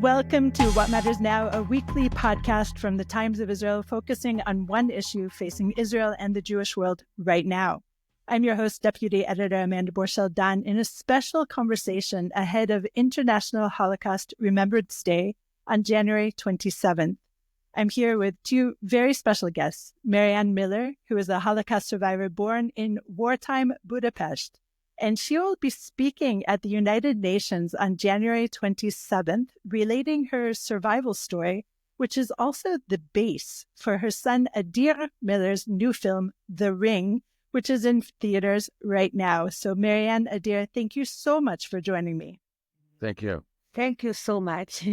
Welcome to What Matters Now, a weekly podcast from the Times of Israel focusing on one issue facing Israel and the Jewish world right now. I'm your host, Deputy Editor Amanda Borschel-Dan, in a special conversation ahead of International Holocaust Remembrance Day on January 27th. I'm here with two very special guests, Marianne Miller, who is a Holocaust survivor born in wartime Budapest, and she will be speaking at the United Nations on January 27th, relating her survival story, which is also the base for her son Adir Miller's new film, The Ring, which is in theaters right now. So Marianne, Adir, thank you so much for joining me. Thank you. Thank you so much.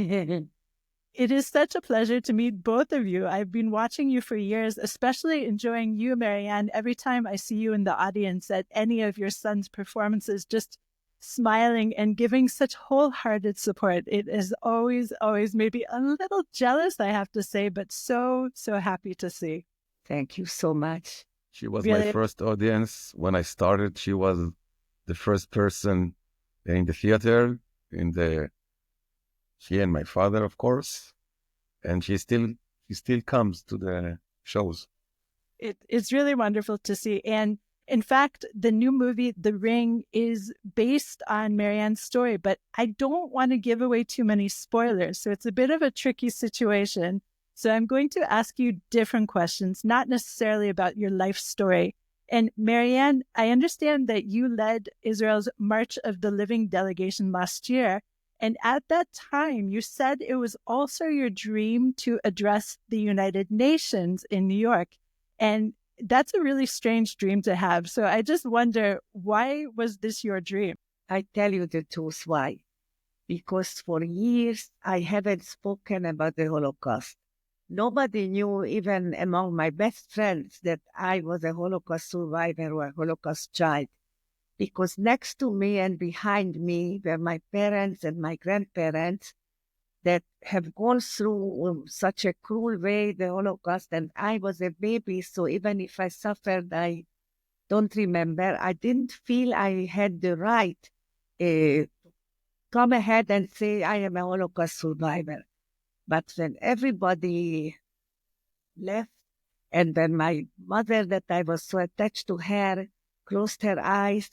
It is such a pleasure to meet both of you. I've been watching you for years, especially enjoying you, Marianne, every time I see you in the audience at any of your son's performances, just smiling and giving such wholehearted support. It is always made me a little jealous, I have to say, but so happy to see. Thank you so much. She was Really? my first audience. When I started, she was the first person in the theater, she and my father, of course, and she still comes to the shows. It's really wonderful to see. And in fact, the new movie, The Ring, is based on Marianne's story, but I don't want to give away too many spoilers. So it's a bit of a tricky situation. So I'm going to ask you different questions, not necessarily about your life story. And Marianne, I understand that you led Israel's March of the Living delegation last year. And at that time, you said it was also your dream to address the United Nations in New York. And that's a really strange dream to have. So I just wonder, why was this your dream? I tell you the truth why. Because for years, I haven't spoken about the Holocaust. Nobody knew, even among my best friends, that I was a Holocaust survivor or a Holocaust child. Because next to me and behind me were my parents and my grandparents that have gone through such a cruel way the Holocaust, and I was a baby, so even if I suffered, I don't remember. I didn't feel I had the right to come ahead and say I am a Holocaust survivor. But when everybody left, and when my mother, that I was so attached to her, closed her eyes,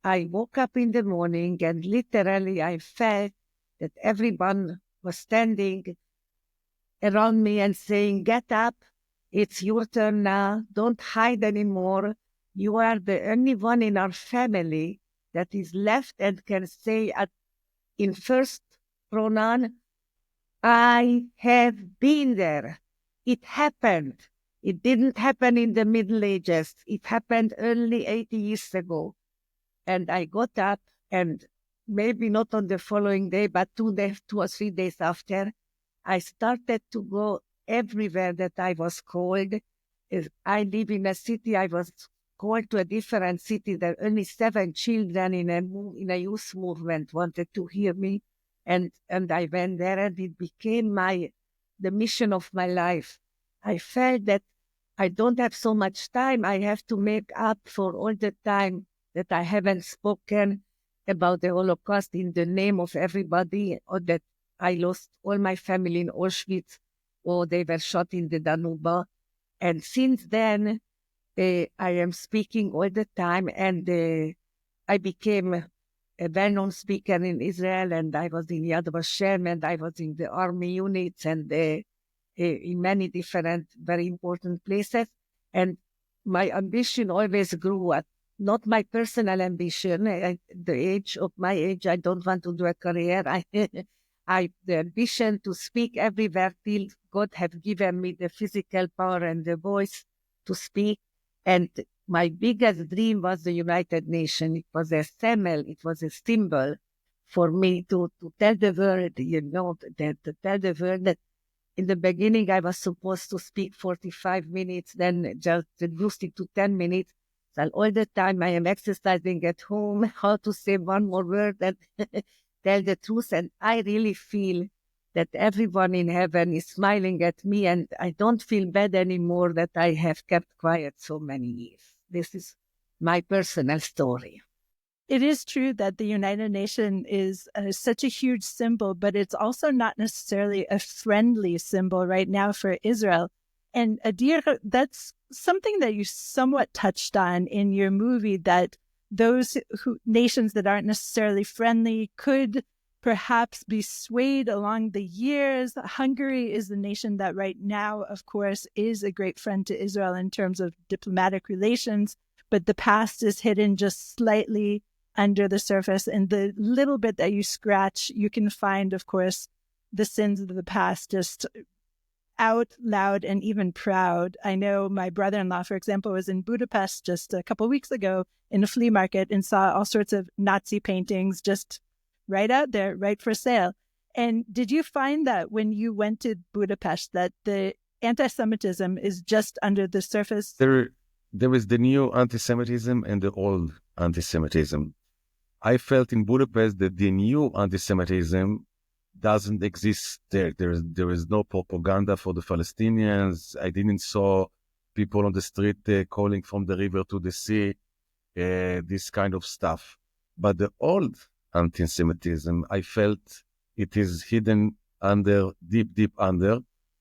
I woke up in the morning and literally I felt that everyone was standing around me and saying, "Get up, it's your turn now, don't hide anymore. You are the only one in our family that is left and can say in first pronoun, I have been there. It happened. It didn't happen in the Middle Ages. It happened only 80 years ago." And I got up, and maybe not on the following day, but 2 or 3 days after, I started to go everywhere that I was called. I live in a city, I was called to a different city. There were only 7 children in a youth movement wanted to hear me. And I went there, and it became the mission of my life. I felt that I don't have so much time. I have to make up for all the time that I haven't spoken about the Holocaust in the name of everybody, or that I lost all my family in Auschwitz, or they were shot in the Danube. And since then, I am speaking all the time, and I became a well-known speaker in Israel, and I was in Yad Vashem, and I was in the army units, and in many different, very important places. And my ambition always grew at not my personal ambition. At my age, I don't want to do a career. The ambition to speak everywhere till God have given me the physical power and the voice to speak. And my biggest dream was the United Nations. It was a symbol, it was a symbol for me to tell the world, to tell the world that in the beginning I was supposed to speak 45 minutes, then just reduced it to 10 minutes. So all the time I am exercising at home how to say one more word and tell the truth. And I really feel that everyone in heaven is smiling at me, and I don't feel bad anymore that I have kept quiet so many years. This is my personal story. It is true that the United Nations is such a huge symbol, but it's also not necessarily a friendly symbol right now for Israel. And Adir, that's something that you somewhat touched on in your movie, that those nations that aren't necessarily friendly could perhaps be swayed along the years. Hungary is the nation that right now, of course, is a great friend to Israel in terms of diplomatic relations, but the past is hidden just slightly under the surface. And the little bit that you scratch, you can find, of course, the sins of the past just out loud and even proud. I know my brother-in-law, for example, was in Budapest just a couple of weeks ago in a flea market and saw all sorts of Nazi paintings just right out there, right for sale. And did you find that when you went to Budapest that the anti-Semitism is just under the surface? There is the new anti-Semitism and the old anti-Semitism. I felt in Budapest that the new anti-Semitism doesn't exist there. There is no propaganda for the Palestinians. I didn't saw people on the street calling from the river to the sea, this kind of stuff. But the old anti-Semitism, I felt it is hidden under, deep under.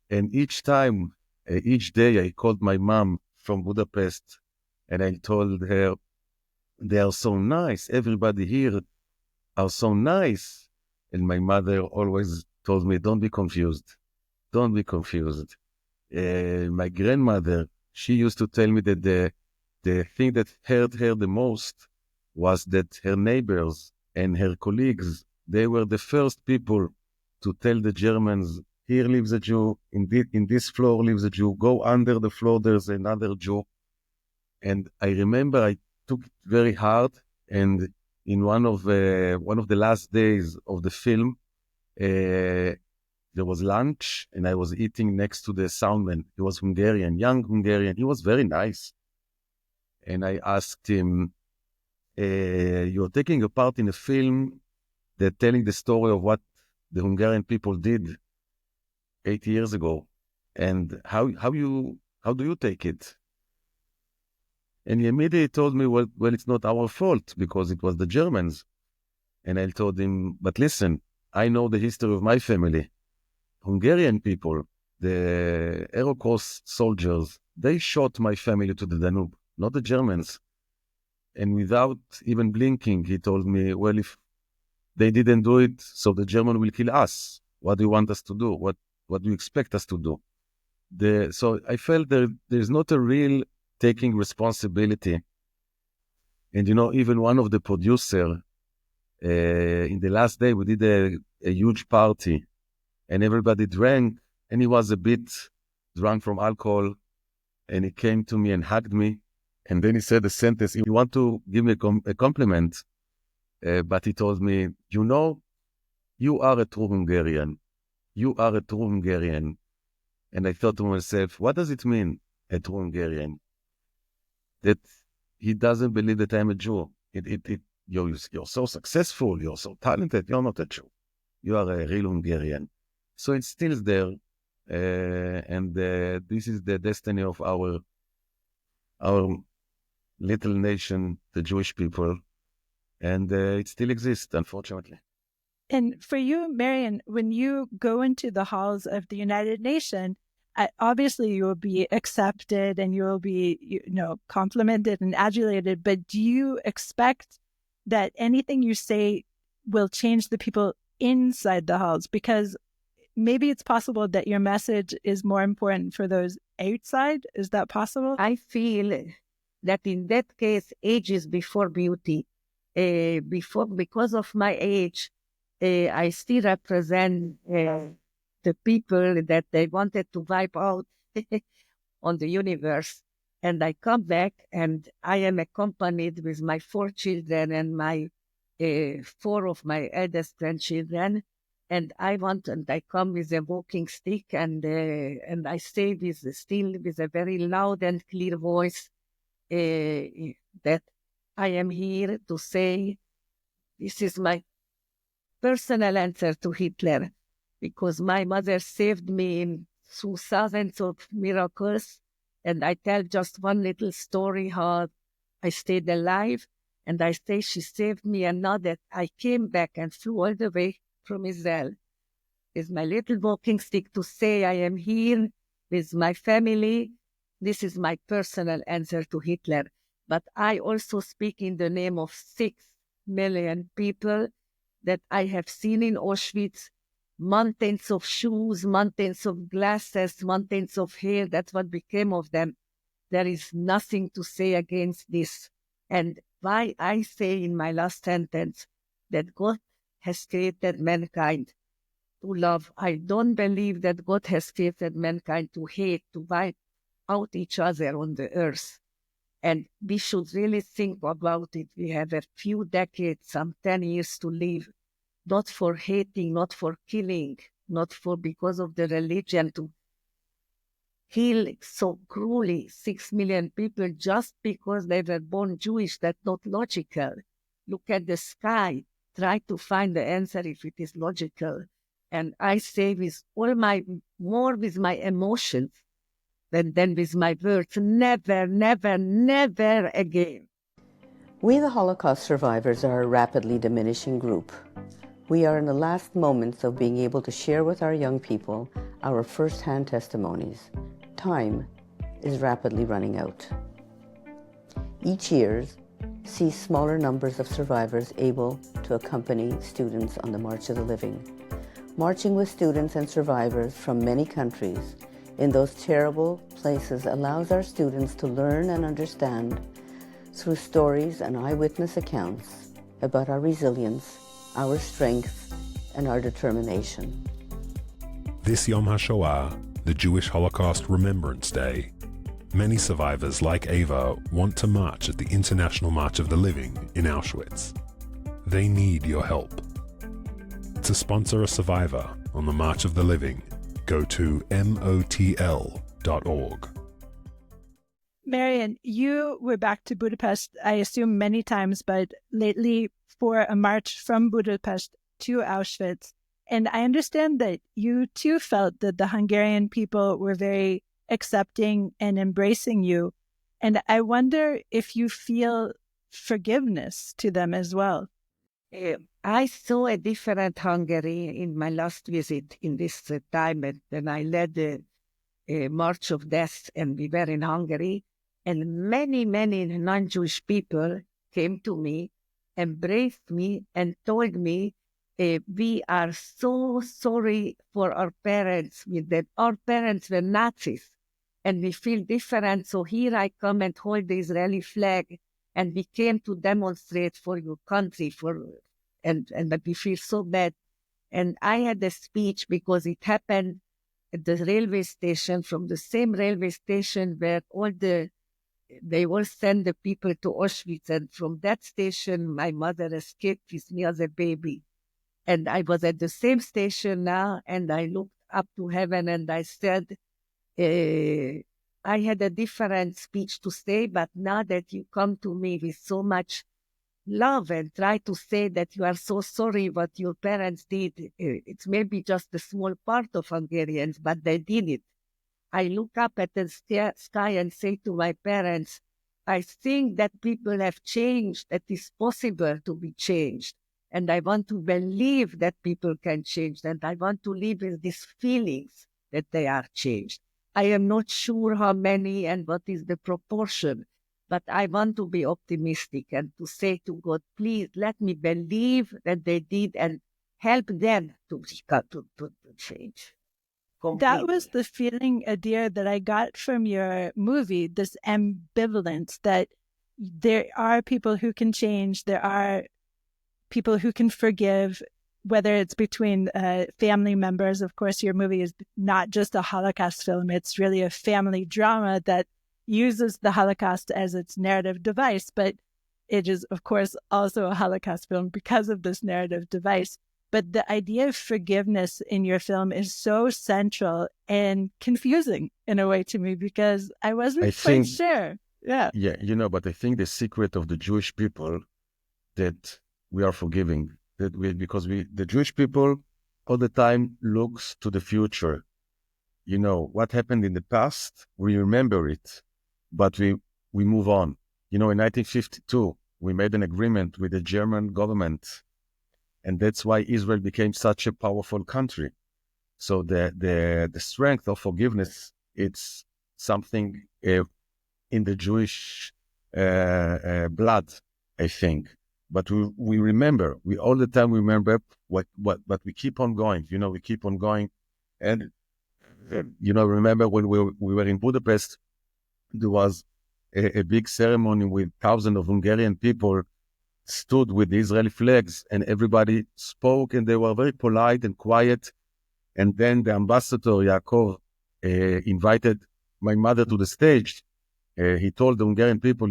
And each time, each day, I called my mom from Budapest and I told her, they are so nice. Everybody here are so nice. And my mother always told me, don't be confused. Don't be confused. My grandmother, she used to tell me that the thing that hurt her the most was that her neighbors and her colleagues, they were the first people to tell the Germans, here lives a Jew, in this floor lives a Jew, go under the floor, there's another Jew. And I remember I took it very hard, and in one of the last days of the film, there was lunch, and I was eating next to the soundman. He was Hungarian, young Hungarian. He was very nice. And I asked him, you're taking a part in a film that telling the story of what the Hungarian people did 80 years ago. And how do you take it? And he immediately told me, well, it's not our fault because it was the Germans. And I told him, but listen, I know the history of my family. Hungarian people, the Arrow Cross soldiers, they shot my family to the Danube, not the Germans. And without even blinking, he told me, well, if they didn't do it, so the German will kill us. What do you want us to do? What do you expect us to do? So I felt there's not a real taking responsibility. And, even one of the producer, in the last day, we did a huge party and everybody drank, and he was a bit drunk from alcohol, and he came to me and hugged me. And then he said a sentence, he wanted to give me a compliment, but he told me, you are a true Hungarian. You are a true Hungarian. And I thought to myself, what does it mean, a true Hungarian? That he doesn't believe that I'm a Jew. You're so successful, you're so talented, you're not a Jew. You are a real Hungarian. So it's still there, and this is the destiny of our little nation, the Jewish people, and it still exists, unfortunately. And for you, Marianne, when you go into the halls of the United Nations, obviously you will be accepted and you will be, complimented and adulated, but do you expect that anything you say will change the people inside the halls? Because maybe it's possible that your message is more important for those outside. Is that possible? I feel that in that case, age is before beauty. Because of my age, I still represent the people that they wanted to wipe out on the universe. And I come back and I am accompanied with my 4 children and my 4 of my eldest grandchildren. And I come with a walking stick and I say with a very loud and clear voice that I am here to say this is my personal answer to Hitler, because my mother saved me through thousands of miracles. And I tell just one little story how I stayed alive. And I say she saved me, and now that I came back and flew all the way from Israel with my little walking stick to say I am here with my family, this is my personal answer to Hitler. But I also speak in the name of 6 million people that I have seen in Auschwitz, mountains of shoes, mountains of glasses, mountains of hair. That's what became of them. There is nothing to say against this. And why I say in my last sentence that God has created mankind to love. I don't believe that God has created mankind to hate, to wipe out each other on the earth. And we should really think about it. We have a few decades, some 10 years to live, not for hating, not for killing, not for because of the religion, to kill so cruelly 6 million people just because they were born Jewish. That's not logical. Look at the sky. Try to find the answer if it is logical. And I say more with my emotions than with my words. Never, never, never again. We, the Holocaust survivors, are a rapidly diminishing group. We are in the last moments of being able to share with our young people our first-hand testimonies. Time is rapidly running out. Each year sees smaller numbers of survivors able to accompany students on the March of the Living. Marching with students and survivors from many countries in those terrible places allows our students to learn and understand through stories and eyewitness accounts about our resilience, our strength, and our determination. This Yom HaShoah, the Jewish Holocaust Remembrance Day, many survivors like Ava want to march at the International March of the Living in Auschwitz. They need your help. To sponsor a survivor on the March of the Living, go to motl.org. Marianne, you were back to Budapest, I assume many times, but lately for a march from Budapest to Auschwitz. And I understand that you too felt that the Hungarian people were very accepting and embracing you. And I wonder if you feel forgiveness to them as well. I saw a different Hungary in my last visit in this time when I led the March of Death, and we were in Hungary. And many, many non-Jewish people came to me, embraced me, and told me, we are so sorry for our parents, that our parents were Nazis, and we feel different. So here I come and hold the Israeli flag, and we came to demonstrate for your country, and that we feel so bad. And I had a speech because it happened at the railway station, from the same railway station where they all send the people to Auschwitz. And from that station, my mother escaped with me as a baby. And I was at the same station now, and I looked up to heaven and I said, I had a different speech to say, but now that you come to me with so much love and try to say that you are so sorry what your parents did, it's maybe just a small part of Hungarians, but they did it. I look up at the sky and say to my parents, I think that people have changed, that it's possible to be changed. And I want to believe that people can change, and I want to live with these feelings that they are changed. I am not sure how many and what is the proportion, but I want to be optimistic and to say to God, please let me believe that they did and help them to change. Completely. That was the feeling, Adir, that I got from your movie, this ambivalence that there are people who can change, there are people who can forgive, whether it's between family members. Of course, your movie is not just a Holocaust film. It's really a family drama that uses the Holocaust as its narrative device. But it is, of course, also a Holocaust film because of this narrative device. But the idea of forgiveness in your film is so central and confusing in a way to me, because I wasn't quite sure. Yeah. Yeah, but I think the secret of the Jewish people that we are forgiving, because the Jewish people all the time looks to the future. What happened in the past, we remember it, but we move on. In 1952, we made an agreement with the German government. And that's why Israel became such a powerful country. So the strength of forgiveness, it's something in the Jewish blood, I think. But we remember, we all the time remember what we keep on going. We keep on going. And, remember when we were in Budapest, there was a big ceremony with thousands of Hungarian people stood with the Israeli flags, and everybody spoke, and they were very polite and quiet. And then the ambassador, Yaakov, invited my mother to the stage. He told the Hungarian people,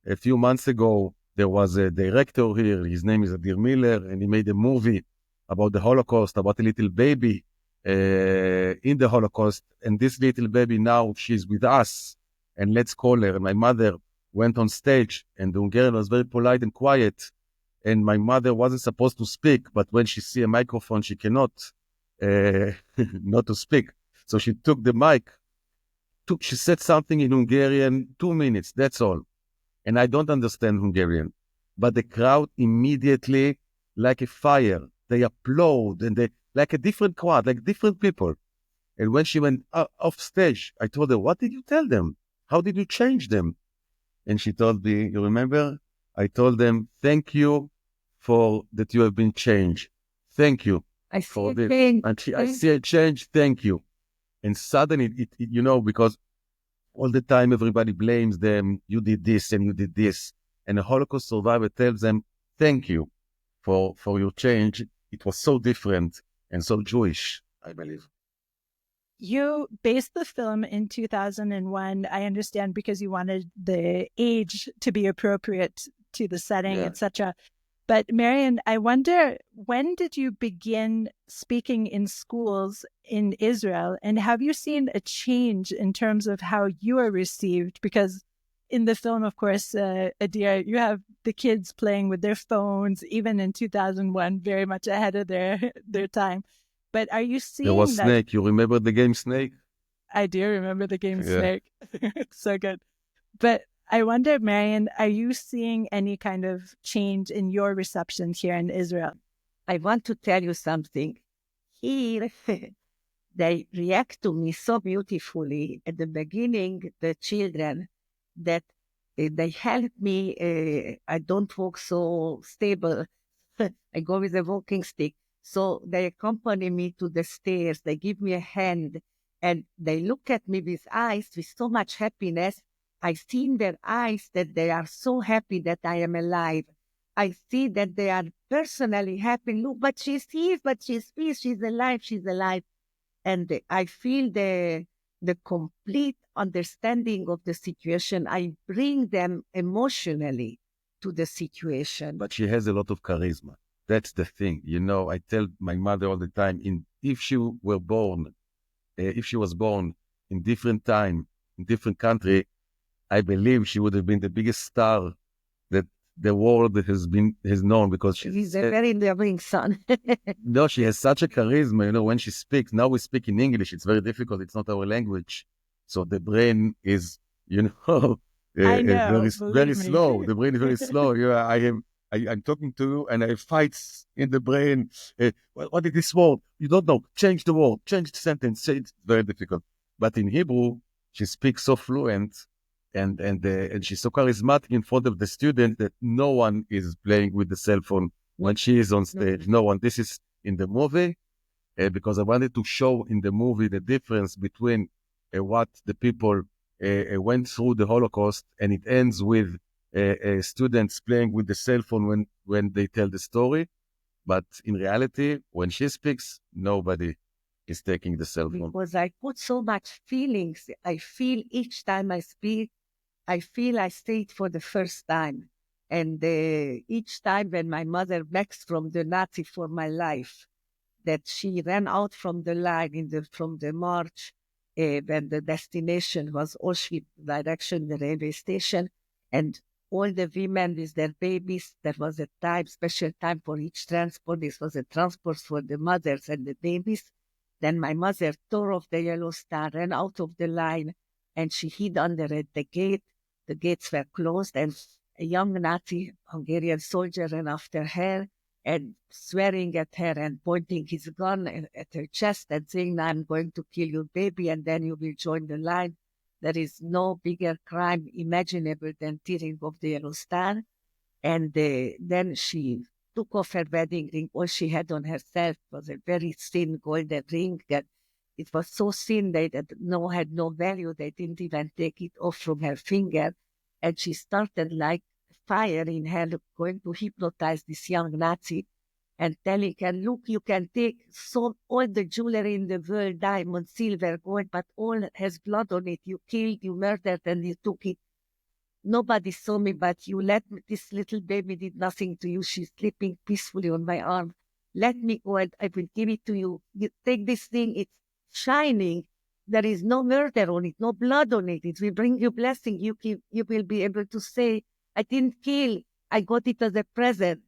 a few months ago, there was a director here. His name is Adir Miller, and he made a movie about the Holocaust, about a little baby in the Holocaust. And this little baby now, she's with us, and let's call her. And my mother went on stage, and the Hungarian was very polite and quiet. And my mother wasn't supposed to speak, but when she see a microphone, she cannot not to speak. So she took the mic. She said something in Hungarian, 2 minutes, that's all. And I don't understand Hungarian. But the crowd immediately, like a fire, they applaud, and they like a different crowd, like different people. And when she went off stage, I told her, what did you tell them? How did you change them? And she told me, you remember? I told them, thank you for that you have been changed. Thank you. I for see this. a change. And I see a change. Thank you. And suddenly, because all the time everybody blames them. You did this and you did this. And a Holocaust survivor tells them, thank you for your change. It was so different and so Jewish, I believe. You based the film in 2001, I understand, because you wanted the age to be appropriate to the setting, etc. But Marianne, I wonder, when did you begin speaking in schools in Israel? And have you seen a change in terms of how you are received? Because in the film, of course, Adir, you have the kids playing with their phones, even in 2001, very much ahead of their time. But are you seeing there was that? Snake. You remember the game Snake? I do remember the game Snake. It's so good. But I wonder, Marianne, are you seeing any kind of change in your reception here in Israel? I want to tell you something. Here, they react to me so beautifully. At the beginning, the children, that they help me. I don't walk so stable. I go with a walking stick. So they accompany me to the stairs. They give me a hand, and they look at me with eyes with so much happiness. I see in their eyes that they are so happy that I am alive. I see that they are personally happy. Look, but she's here, but she's here, she's alive, she's alive. And I feel the complete understanding of the situation. I bring them emotionally to the situation. But she has a lot of charisma. That's the thing. I tell my mother all the time, if she was born in different time, in different country, I believe she would have been the biggest star that the world has known, because she's a very loving son. No, she has such a charisma. When she speaks, now we speak in English. It's very difficult. It's not our language. So the brain is, very slow. The brain is very slow. I'm talking to you, and I fight in the brain. What is this word? You don't know. Change the word. Change the sentence. It's very difficult. But in Hebrew, she speaks so fluent, and she's so charismatic in front of the student that no one is playing with the cell phone when she is on stage. No one. This is in the movie, because I wanted to show in the movie the difference between what the people went through the Holocaust, and it ends with students playing with the cell phone when they tell the story. But in reality, when she speaks, nobody is taking the cell phone. Because I put so much feelings. I feel each time I speak, I feel I say it for the first time. And each time when my mother begs from the Nazi for my life, that she ran out from the line from the march, when the destination was Auschwitz direction, the railway station, and all the women with their babies, there was a special time for each transport. This was a transport for the mothers and the babies. Then my mother tore off the yellow star, ran out of the line, and she hid under the gate. The gates were closed, and a young Nazi Hungarian soldier ran after her and swearing at her and pointing his gun at her chest and saying, I'm going to kill your baby and then you will join the line. There is no bigger crime imaginable than tearing off the yellow star. And then she took off her wedding ring. All she had on herself was a very thin golden ring that it was so thin that it had no value. They didn't even take it off from her finger. And she started like fire in her, going to hypnotize this young Nazi and telling her, look, you can take all the jewelry in the world, diamond, silver, gold, but all has blood on it. You killed, you murdered, and you took it. Nobody saw me, but you let me. This little baby did nothing to you. She's sleeping peacefully on my arm. Let me go and I will give it to you. You take this thing, it's shining. There is no murder on it, no blood on it. It will bring you blessing. You will be able to say, I didn't kill. I got it as a present.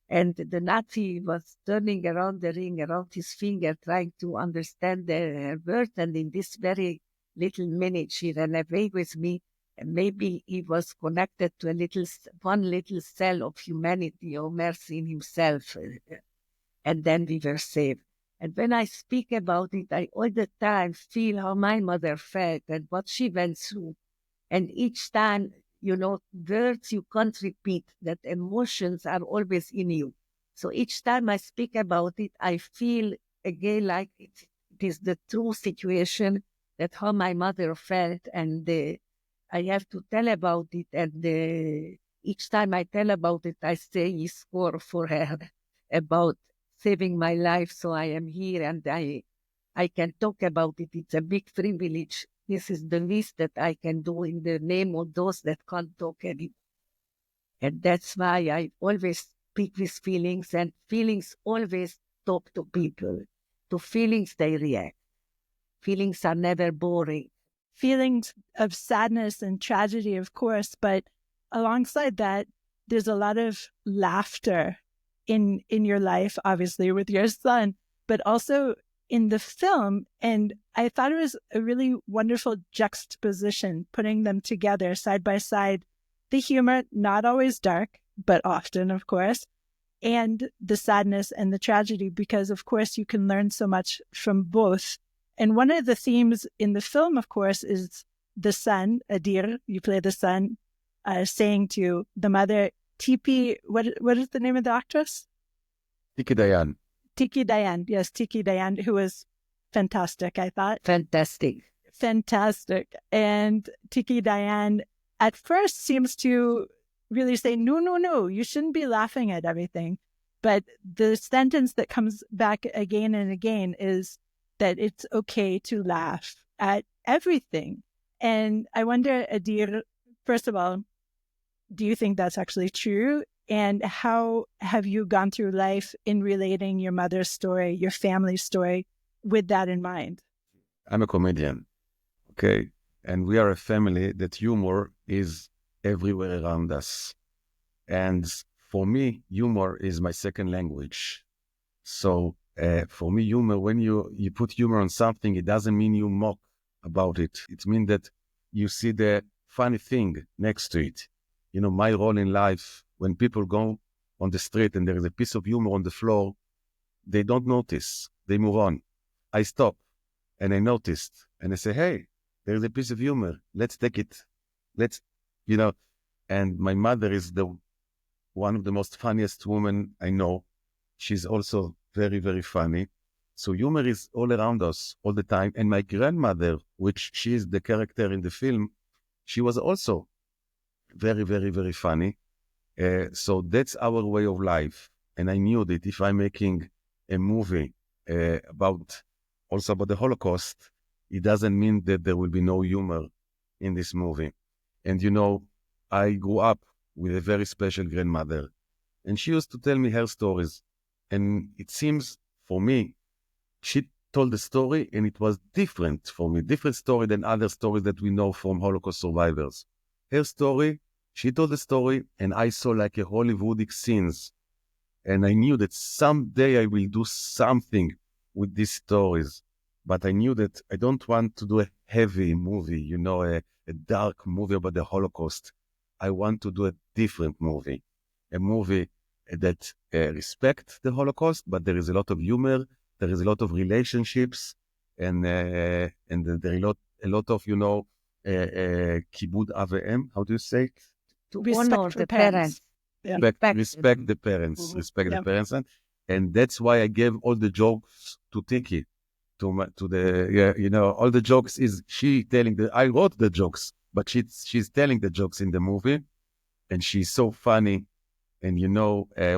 And the Nazi was turning around the ring, around his finger, trying to understand her words. And in this very little minute, she ran away with me. And maybe he was connected to one little cell of humanity or mercy in himself. And then we were saved. And when I speak about it, I all the time feel how my mother felt and what she went through. And each time, words you can't repeat, that emotions are always in you. So each time I speak about it, I feel again like it is the true situation, that how my mother felt, and I have to tell about it. And each time I tell about it, I say a score for her about saving my life. So I am here and I can talk about it. It's a big privilege. This is the least that I can do in the name of those that can't talk anymore. And that's why I always speak with feelings, and feelings always talk to people. To feelings, they react. Feelings are never boring. Feelings of sadness and tragedy, of course, but alongside that, there's a lot of laughter in your life, obviously, with your son, but also in the film. And I thought it was a really wonderful juxtaposition, putting them together side by side. The humor, not always dark, but often, of course, and the sadness and the tragedy, because, of course, you can learn so much from both. And one of the themes in the film, of course, is the son, Adir, you play the son, saying to the mother, Tipi, what is the name of the actress? Tiki Dayan. Tiki Dayan, yes, Tiki Dayan, who was fantastic, I thought. Fantastic. And Tiki Dayan at first seems to really say, no, you shouldn't be laughing at everything. But the sentence that comes back again and again is that it's okay to laugh at everything. And I wonder, Adir, first of all, do you think that's actually true? And how have you gone through life in relating your mother's story, your family's story, with that in mind? I'm a comedian, okay? And we are a family that humor is everywhere around us. And for me, humor is my second language. So for me, humor, when you put humor on something, it doesn't mean you mock about it. It means that you see the funny thing next to it. My role in life, when people go on the street and there is a piece of humor on the floor, they don't notice. They move on. I stop and I noticed and I say, hey, there's a piece of humor. Let's take it. And my mother is one of the most funniest women I know. She's also very, very funny. So humor is all around us all the time. And my grandmother, which she is the character in the film, she was also very, very, very funny. So that's our way of life. And I knew that if I'm making a movie about the Holocaust, it doesn't mean that there will be no humor in this movie. And I grew up with a very special grandmother, and she used to tell me her stories. And it seems for me, she told the story and it was different for me, different story than other stories that we know from Holocaust survivors. Her story, she told the story, and I saw like a Hollywoodic scenes. And I knew that someday I will do something with these stories. But I knew that I don't want to do a heavy movie, a dark movie about the Holocaust. I want to do a different movie, a movie that respects the Holocaust, but there is a lot of humor, there is a lot of relationships, and there are a lot of, kibud aveim, how do you say? To Respect honor for the parents. parents. Yeah. Respect the parents, Mhm. respect Yeah. the parents. And that's why I gave all the jokes to Tiki, all the jokes is she telling I wrote the jokes, but she's telling the jokes in the movie, and she's so funny. And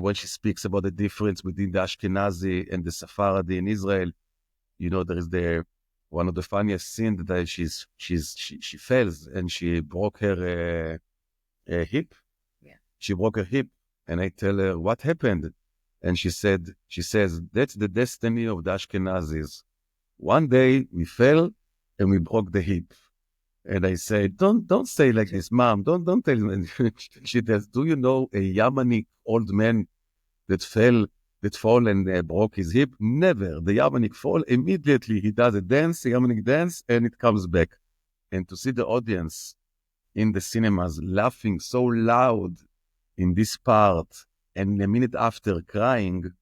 when she speaks about the difference between the Ashkenazi and the Sephardi in Israel, there is one of the funniest scenes that she fails and she broke her hip. Yeah. She broke her hip, and I tell her what happened, and she says that's the destiny of the Ashkenazis. One day we fell and we broke the hip. And I say, don't say like this, Mom. Don't tell me. She says, do you know a Yemeni old man that fall and broke his hip? Never. The Yemeni fall, immediately he does a Yemeni dance, and it comes back. And to see the audience in the cinemas laughing so loud in this part, and a minute after crying,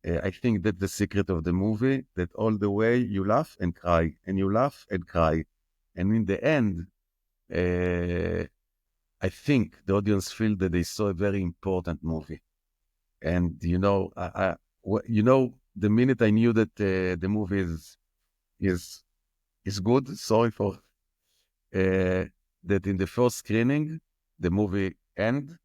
I think that's the secret of the movie, that all the way you laugh and cry, and you laugh and cry. And in the end, I think the audience feel that they saw a very important movie. And, the minute I knew that the movie is good, sorry for, that in the first screening, the movie ended,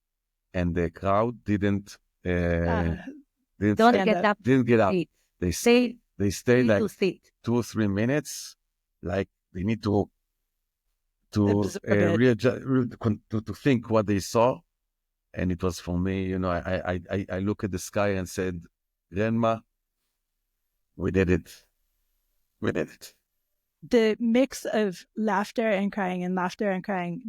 and the crowd didn't Don't get up. Didn't get up. Sit. They Stay. stay Need like to sit. 2 or 3 minutes, like they need to Absorb it. to think what they saw. And it was for me, I look at the sky and said, Grandma, we did it. We did it. The mix of laughter and crying,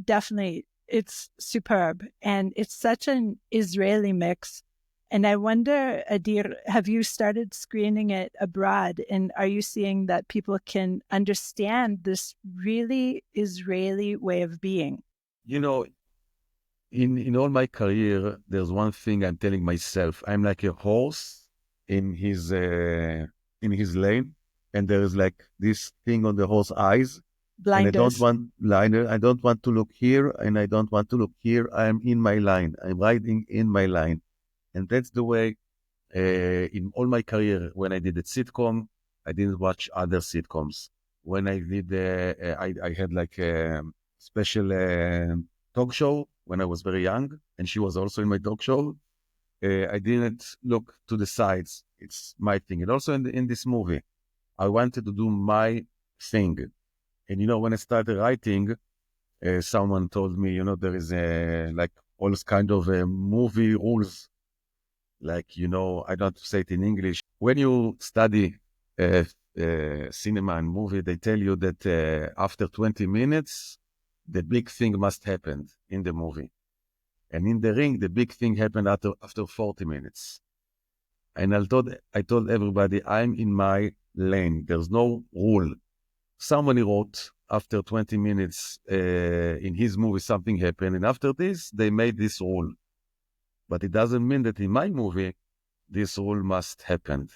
definitely, it's superb. And it's such an Israeli mix. And I wonder, Adir, have you started screening it abroad? And are you seeing that people can understand this really Israeli way of being? In all my career, there's one thing I'm telling myself. I'm like a horse in his lane, and there is like this thing on the horse's eyes. Blinders. And I don't want to look here, and I don't want to look here. I'm in my line. I'm riding in my line. And that's the way, in all my career, when I did a sitcom, I didn't watch other sitcoms. When I did, I had like a special talk show when I was very young, and she was also in my talk show. I didn't look to the sides. It's my thing. And also in this movie, I wanted to do my thing. And, when I started writing, someone told me, there is like all this kind of movie rules. Like, I don't have to say it in English. When you study cinema and movie, they tell you that after 20 minutes, the big thing must happen in the movie. And in the ring, the big thing happened after 40 minutes. And I told everybody, I'm in my lane. There's no rule. Somebody wrote after 20 minutes in his movie, something happened. And after this, they made this rule. But it doesn't mean that in my movie, this rule must happen.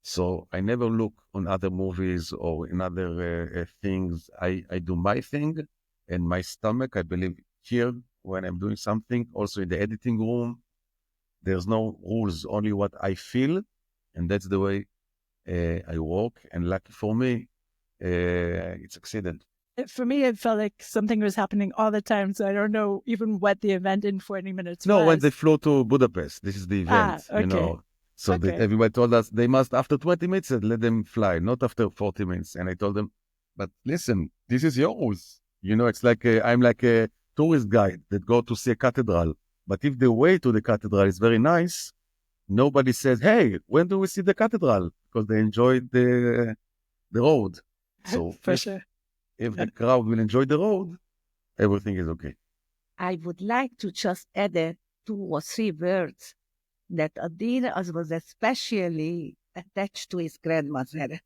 So I never look on other movies or in other things. I do my thing, and my stomach, I believe here, when I'm doing something, also in the editing room, there's no rules, only what I feel. And that's the way I work. And lucky for me, it succeeded. For me, it felt like something was happening all the time. So I don't know even what the event in 40 minutes was. No, when they flew to Budapest, this is the event, okay. So Okay. everybody told us they must, after 20 minutes, let them fly, not after 40 minutes. And I told them, but listen, this is your rules. It's like I'm like a tourist guide that go to see a cathedral. But if the way to the cathedral is very nice, nobody says, hey, when do we see the cathedral? Because they enjoyed the road. So For sure. If the crowd will enjoy the road, everything is okay. I would like to just add 2 or 3 words that Adir was especially attached to his grandmother.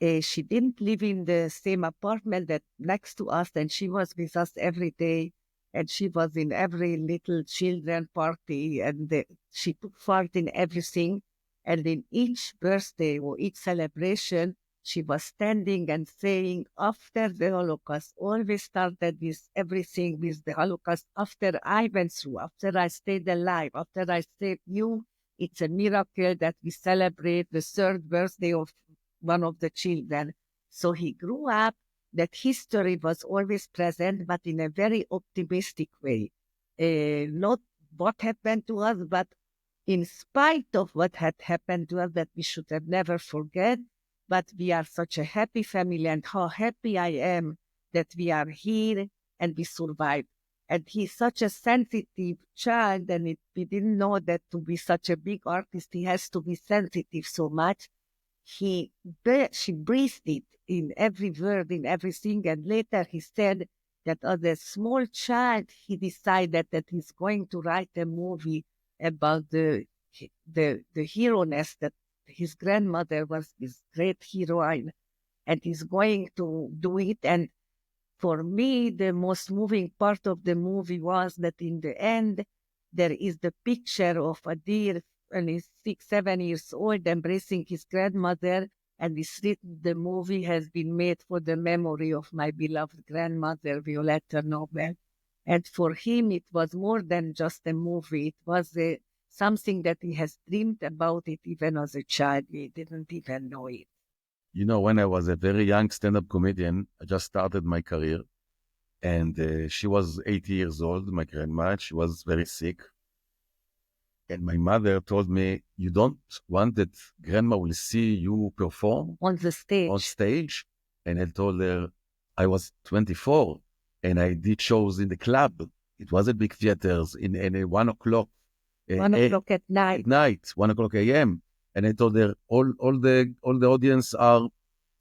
She didn't live in the same apartment that next to us, and she was with us every day. And she was in every little children party, and she took part in everything. And in each birthday or each celebration, she was standing and saying, after the Holocaust, always started with everything with the Holocaust. After I went through, after I stayed alive, after I saved you, it's a miracle that we celebrate the third birthday of one of the children. So he grew up that history was always present, but in a very optimistic way. Not what happened to us, but in spite of what had happened to us that we should have never forget, but we are such a happy family, and how happy I am that we are here and we survived. And he's such a sensitive child, and we didn't know that to be such a big artist, he has to be sensitive so much. She breathed it in every word, in everything, and later he said that as a small child, he decided that he's going to write a movie about the hero-ness, that his grandmother was this great heroine, and he's going to do it. And for me, the most moving part of the movie was that in the end, there is the picture of Adir when he's 6, 7 years old, embracing his grandmother, and it's written, the movie has been made for the memory of my beloved grandmother, Violetta Nobel. And for him, it was more than just a movie. It was something that he has dreamed about it even as a child. He didn't even know it. You know, when I was a very young stand-up comedian, I just started my career. And she was 80 years old, my grandma. She was very sick. And my mother told me, you don't want that grandma will see you perform? On the stage. On stage. And I told her, I was 24 and I did shows in the club. It wasn't big theaters in 1 o'clock. 1 o'clock at night. At night, 1 o'clock a.m. And I told her, all the audience are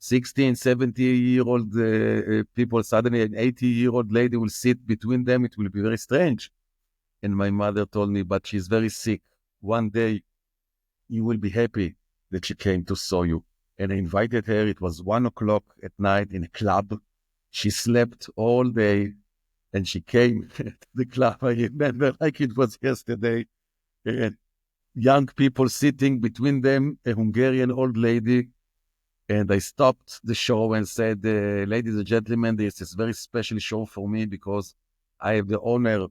16, 70-year-old people. Suddenly an 80-year-old lady will sit between them. It will be very strange. And my mother told me, but she's very sick. One day you will be happy that she came to saw you. And I invited her. It was 1 o'clock at night in a club. She slept all day and she came to the club. I remember like it was yesterday. Young people sitting between them, a Hungarian old lady. And I stopped the show and said, ladies and gentlemen, this is a very special show for me because I have the honor.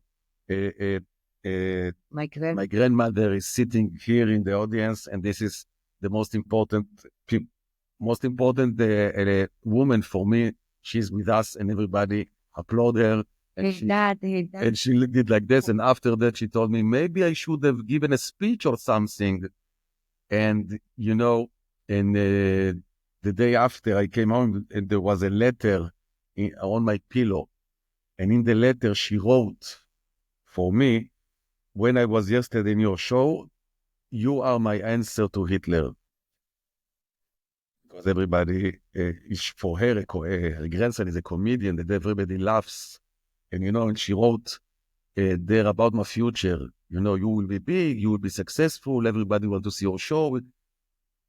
My grandmother is sitting here in the audience, and this is the most important woman for me. She's with us, and everybody applaud her. And she did like this. And after that, she told me, maybe I should have given a speech or something. And, you know, and the day after I came home, and there was a letter on my pillow. And in the letter, she wrote, for me, when I was yesterday in your show, you are my answer to Hitler. Because everybody is for her, her grandson is a comedian that everybody laughs. And, you know, and she wrote there about my future. You know, you will be big, you will be successful, everybody want to see your show.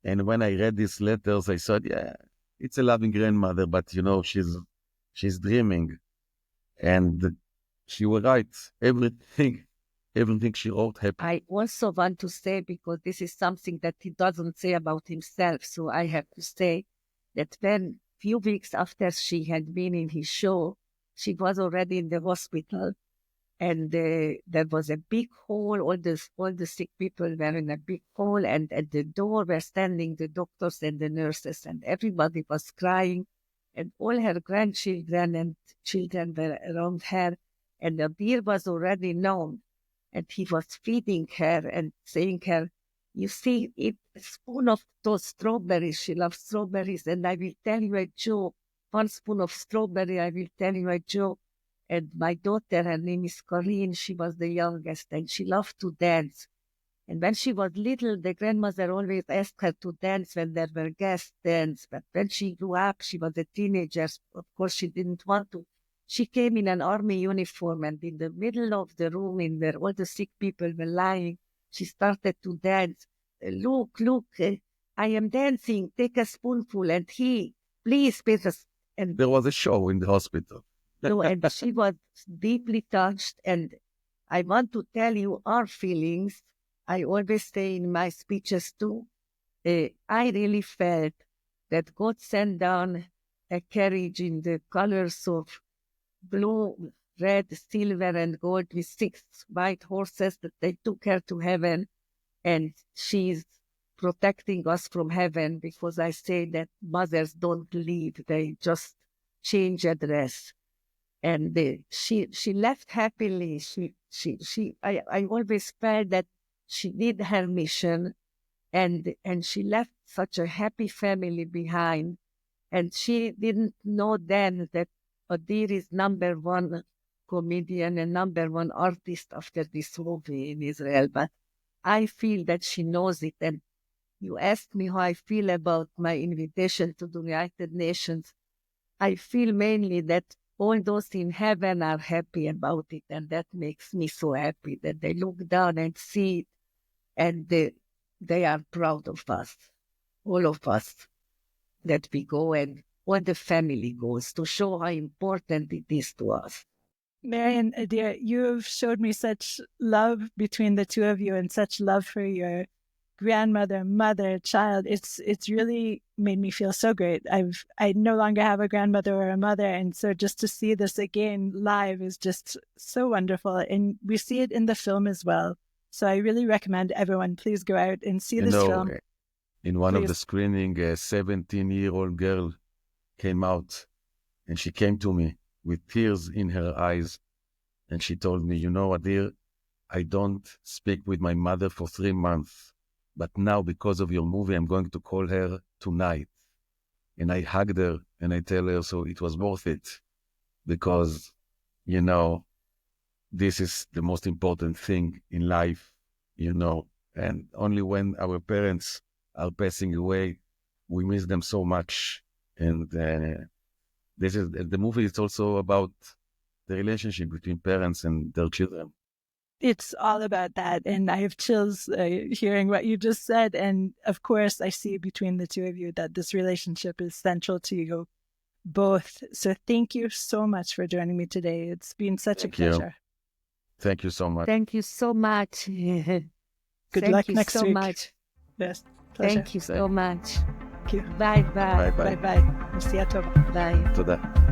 And when I read these letters, I thought, yeah, it's a loving grandmother, but, you know, she's dreaming. And she was right. Everything she wrote happened. I also want to say, because this is something that he doesn't say about himself, so I have to say that when few weeks after she had been in his show, she was already in the hospital, and there was a big hall. All the sick people were in a big hall, and at the door were standing the doctors and the nurses, and everybody was crying, and all her grandchildren and children were around her, and Adir was already known, and he was feeding her and saying her, you see, a spoon of those strawberries, she loves strawberries, and I will tell you a joke. 1 spoon of strawberry, I will tell you a joke. And my daughter, her name is Corinne, she was the youngest, and she loved to dance. And when she was little, the grandmother always asked her to dance when there were guest dance. But when she grew up, she was a teenager. Of course, she didn't want to. She came in an army uniform, and in the middle of the room in where all the sick people were lying, she started to dance. Look, I am dancing. Take a spoonful. And he, please, and there was a show in the hospital. No, and she was deeply touched. And I want to tell you our feelings. I always say in my speeches too, I really felt that God sent down a carriage in the colors of blue, red, silver, and gold with 6 white horses that they took her to heaven. And she's protecting us from heaven, because I say that mothers don't leave, they just change address. And she left happily. I always felt that she did her mission, and she left such a happy family behind. And she didn't know then that Adir is #1 comedian and #1 artist after this movie in Israel. But I feel that she knows it. And you asked me how I feel about my invitation to the United Nations. I feel mainly that all those in heaven are happy about it. And that makes me so happy that they look down and see it. And they are proud of us, all of us, that we go, and all the family goes, to show how important it is to us. Marianne, Adir, you've showed me such love between the two of you, and such love for your grandmother, mother, child. It's really made me feel so great. I no longer have a grandmother or a mother, and so just to see this again live is just so wonderful. And we see it in the film as well. So I really recommend everyone, please go out and see this film. In one of the screening, a 17-year-old girl came out, and she came to me with tears in her eyes, and she told me, Adir, I don't speak with my mother for 3 months, but now because of your movie, I'm going to call her tonight. And I hugged her, and I tell her, so it was worth it, because, this is the most important thing in life, and only when our parents are passing away, we miss them so much. And this is the movie is also about the relationship between parents and their children. It's all about that. And I have chills hearing what you just said. And of course, I see between the two of you that this relationship is central to you both. So thank you so much for joining me today. It's been such a pleasure. Thank you so much. Thank you so much. Good luck next week. Much. Yes, pleasure. Thank you so much. Thank you. Bye-bye. Bye-bye. Bye-bye. Bye. Bye. Toda.